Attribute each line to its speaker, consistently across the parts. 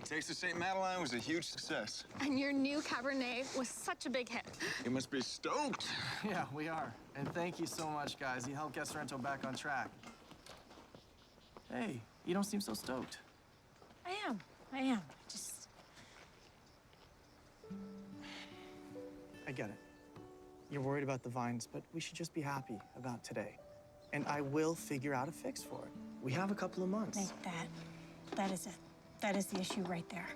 Speaker 1: Taste of St. Madeleine was a huge success.
Speaker 2: And your new Cabernet was such a big hit.
Speaker 1: You must be stoked.
Speaker 3: Yeah, we are. And thank you so much, guys. You helped get Sorrento back on track. Hey, you don't seem so stoked.
Speaker 4: I am.
Speaker 3: I get it. You're worried about the vines, but we should just be happy about today. And I will figure out a fix for it. We have a couple of months.
Speaker 4: Nate, that is it. That is the issue right there.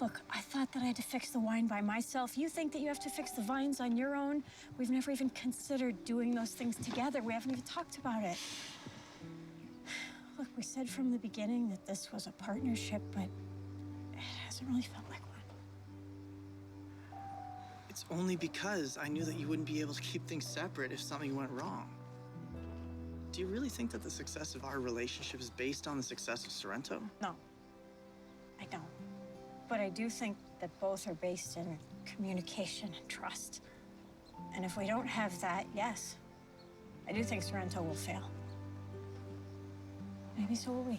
Speaker 4: Look, I thought that I had to fix the wine by myself. You think that you have to fix the vines on your own? We've never even considered doing those things together. We haven't even talked about it. Look, we said from the beginning that this was a partnership, but it hasn't really felt like one.
Speaker 3: It's only because I knew that you wouldn't be able to keep things separate if something went wrong. Do you really think that the success of our relationship is based on the success of Sorrento?
Speaker 4: No, I don't. But I do think that both are based in communication and trust. And if we don't have that, yes, I do think Sorrento will fail. Maybe so will we.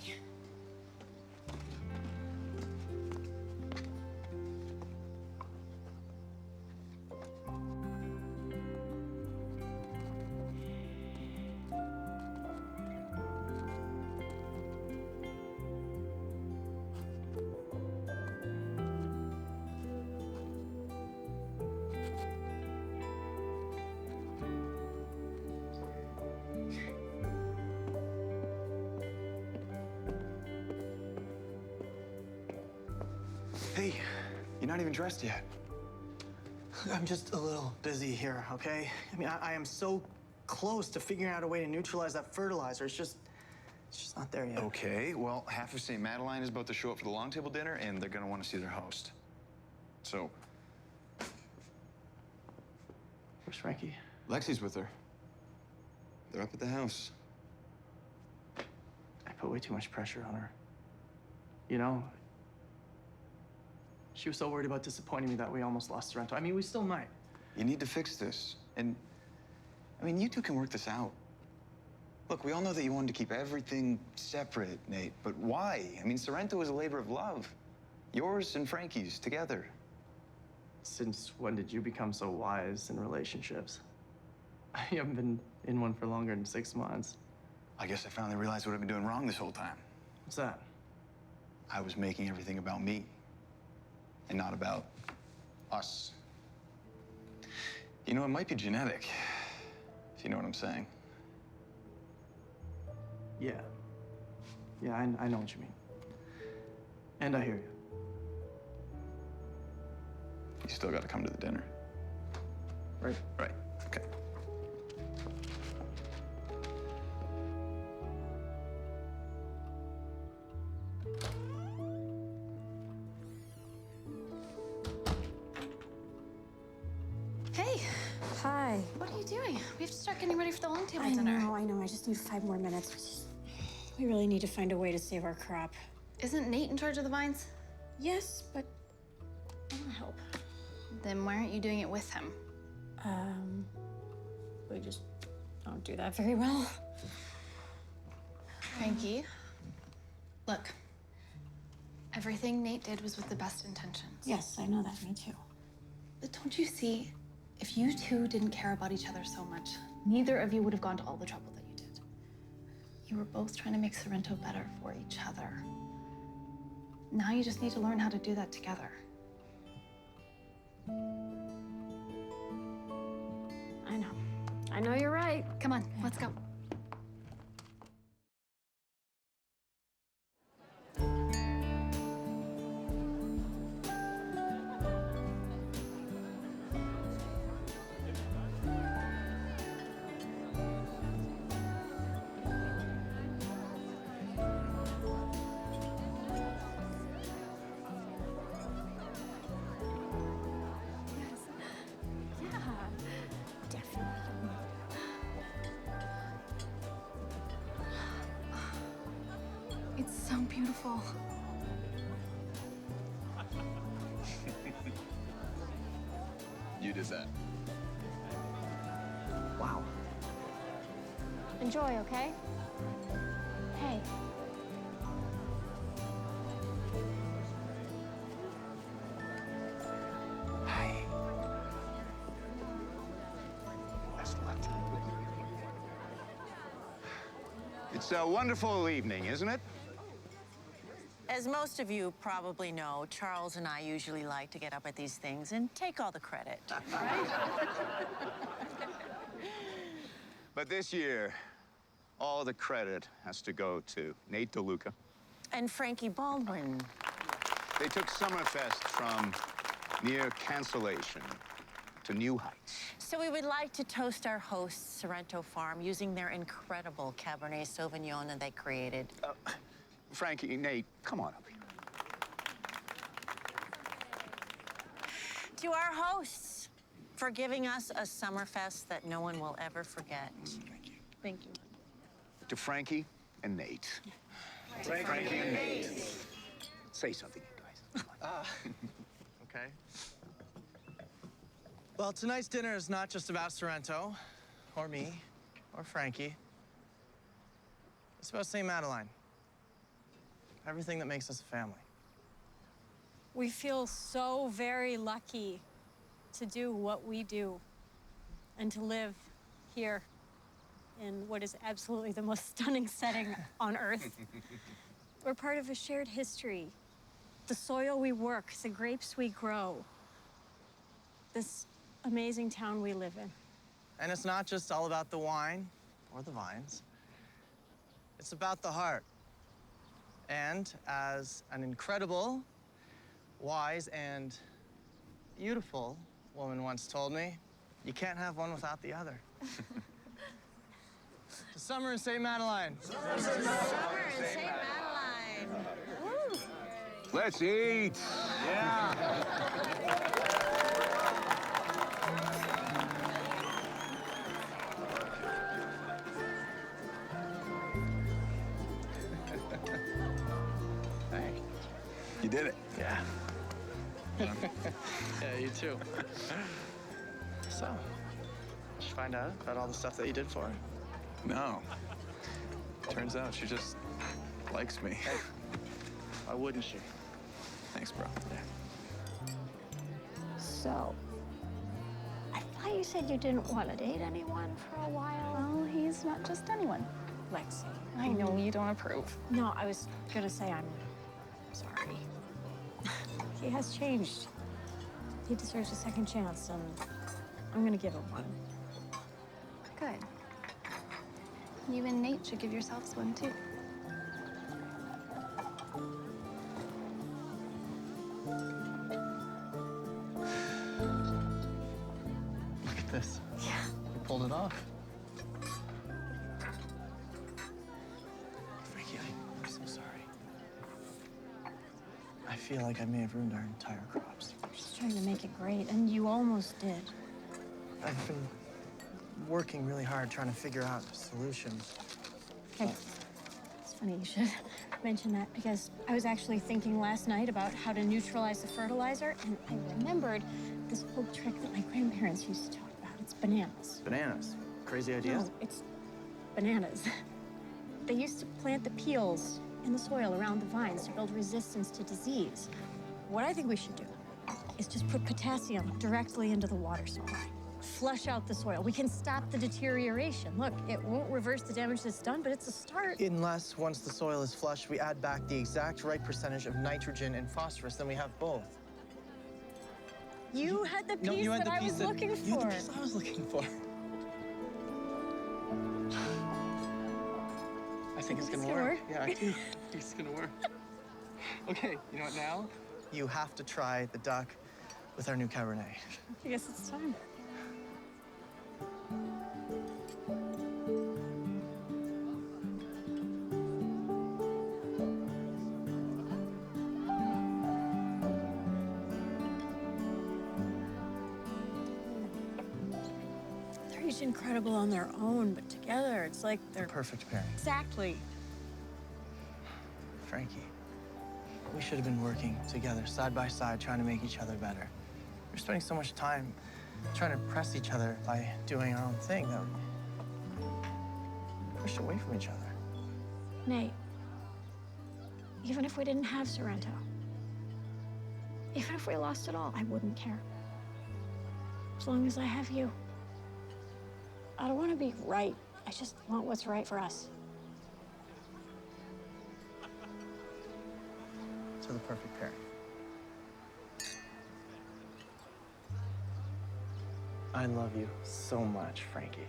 Speaker 1: Hey, you're not even dressed yet.
Speaker 3: I'm just a little busy here, okay? I mean, I am so close to figuring out a way to neutralize that fertilizer. It's just not there yet.
Speaker 1: Okay, well, half of St. Madeleine is about to show up for the long table dinner, and they're gonna want to see their host. So,
Speaker 3: Where's Frankie?
Speaker 1: Lexi's with her. They're up at the house.
Speaker 3: I put way too much pressure on her. You know, she was so worried about disappointing me that we almost lost Sorrento. I mean, we still might.
Speaker 1: You need to fix this. And, I mean, you two can work this out. Look, we all know that you wanted to keep everything separate, Nate, but why? I mean, Sorrento is a labor of love. Yours and Frankie's together.
Speaker 3: Since when did you become so wise in relationships? I haven't been in one for longer than 6 months.
Speaker 1: I guess I finally realized what I've been doing wrong this whole time.
Speaker 3: What's that?
Speaker 1: I was making everything about me and not about us. You know, it might be genetic, if you know what I'm saying.
Speaker 3: Yeah. Yeah, I know what you mean. And I hear you.
Speaker 1: You still got to come to the dinner.
Speaker 3: Right.
Speaker 1: Right, okay.
Speaker 2: Hey,
Speaker 4: Hi.
Speaker 2: what are you doing? We have to start getting ready for the long table
Speaker 4: I
Speaker 2: dinner.
Speaker 4: know. I just need 5 more minutes. We really need to find a way to save our crop.
Speaker 2: Isn't Nate in charge of the vines?
Speaker 4: Yes, but I want to help.
Speaker 2: Then why aren't you doing it with him?
Speaker 4: We just don't do that very well.
Speaker 2: Frankie, look. Everything Nate did was with the best intentions.
Speaker 4: Yes, I know that. Me too.
Speaker 2: But don't you see, if you two didn't care about each other so much, neither of you would have gone to all the trouble that you did. You were both trying to make Sorrento better for each other. Now you just need to learn how to do that together.
Speaker 4: I know. I know you're right.
Speaker 2: Come on, let's go.
Speaker 4: Definitely.
Speaker 2: It's so beautiful.
Speaker 1: You did that.
Speaker 3: Wow.
Speaker 4: Enjoy, okay? Hey.
Speaker 5: It's a wonderful evening, isn't it?
Speaker 6: As most of you probably know, Charles and I usually like to get up at these things and take all the credit, right?
Speaker 5: But this year, all the credit has to go to Nate DeLuca.
Speaker 6: And Frankie Baldwin.
Speaker 5: They took Summerfest from near cancellation to new heights.
Speaker 6: So we would like to toast our hosts, Sorrento Farm, using their incredible Cabernet Sauvignon that they created.
Speaker 5: Frankie, Nate, come on up here.
Speaker 6: To our hosts for giving us a Summerfest that no one will ever forget.
Speaker 5: Thank you.
Speaker 6: Thank you.
Speaker 5: To Frankie and Nate. Frankie and Nate. Say something, you guys. Come on.
Speaker 3: Okay. Well, tonight's dinner is not just about Sorrento, or me, or Frankie. It's about St. Madeline. Everything that makes us a family.
Speaker 4: We feel so very lucky to do what we do and to live here in what is absolutely the most stunning setting on Earth. We're part of a shared history. The soil we work, the grapes we grow, this amazing town we live in.
Speaker 3: And it's not just all about the wine or the vines. It's about the heart. And as an incredible, wise, and beautiful woman once told me, you can't have one without the other. To summer in St. Madeline.
Speaker 6: Summer in St. Madeline. Woo.
Speaker 5: Let's eat. Yeah.
Speaker 3: Hey.
Speaker 1: You did it.
Speaker 3: Yeah. Yeah, you too. So, did you find out about all the stuff that you did for her?
Speaker 1: No. Turns out she just likes me.
Speaker 3: Hey, why wouldn't she?
Speaker 1: Thanks, bro.
Speaker 7: So, I thought you said you didn't want to date anyone for a while.
Speaker 2: Well, he's not just anyone.
Speaker 4: Lexi.
Speaker 2: I know you don't approve.
Speaker 4: No, I was gonna say I'm sorry. He has changed. He deserves a second chance, and I'm gonna give him one.
Speaker 2: Good. You and Nate should give yourselves one, too.
Speaker 3: Look at this. Yeah. You pulled it off. Frankie, I'm so sorry. I feel like I may have ruined our entire crops.
Speaker 4: I'm just trying to make it great, and you almost did.
Speaker 3: I've been working really hard trying to figure out a solution.
Speaker 4: Okay. It's funny you should mention that because I was actually thinking last night about how to neutralize the fertilizer, and I remembered this old trick that my grandparents used to talk about. It's bananas.
Speaker 3: Bananas. Crazy idea?
Speaker 4: No, it's bananas. They used to plant the peels in the soil around the vines to build resistance to disease. What I think we should do is just put potassium directly into the water supply. Flush out the soil. We can stop the deterioration. Look, it won't reverse the damage that's done, but it's a start.
Speaker 3: Unless once the soil is flushed, we add back the exact right percentage of nitrogen and phosphorus, then we have both.
Speaker 4: You had the piece
Speaker 3: you had
Speaker 4: that
Speaker 3: the
Speaker 4: I
Speaker 3: piece
Speaker 4: was looking
Speaker 3: You had
Speaker 4: for.
Speaker 3: the piece I was looking for. I think it's gonna work. Yeah, I do. I think it's gonna work. Okay, you know what now? You have to try the duck with our new Cabernet.
Speaker 4: I guess it's time. They're each incredible on their own, but together, it's like they're
Speaker 3: Perfect pairing.
Speaker 4: exactly.
Speaker 3: Frankie, we should have been working together, side by side, trying to make each other better. We're spending so much time trying to impress each other by doing our own thing that we pushed away from each other.
Speaker 4: Nate, even if we didn't have Sorrento, even if we lost it all, I wouldn't care. As long as I have you. I don't want to be right. I just want what's right for us.
Speaker 3: to the perfect pairing. I love you so much, Frankie.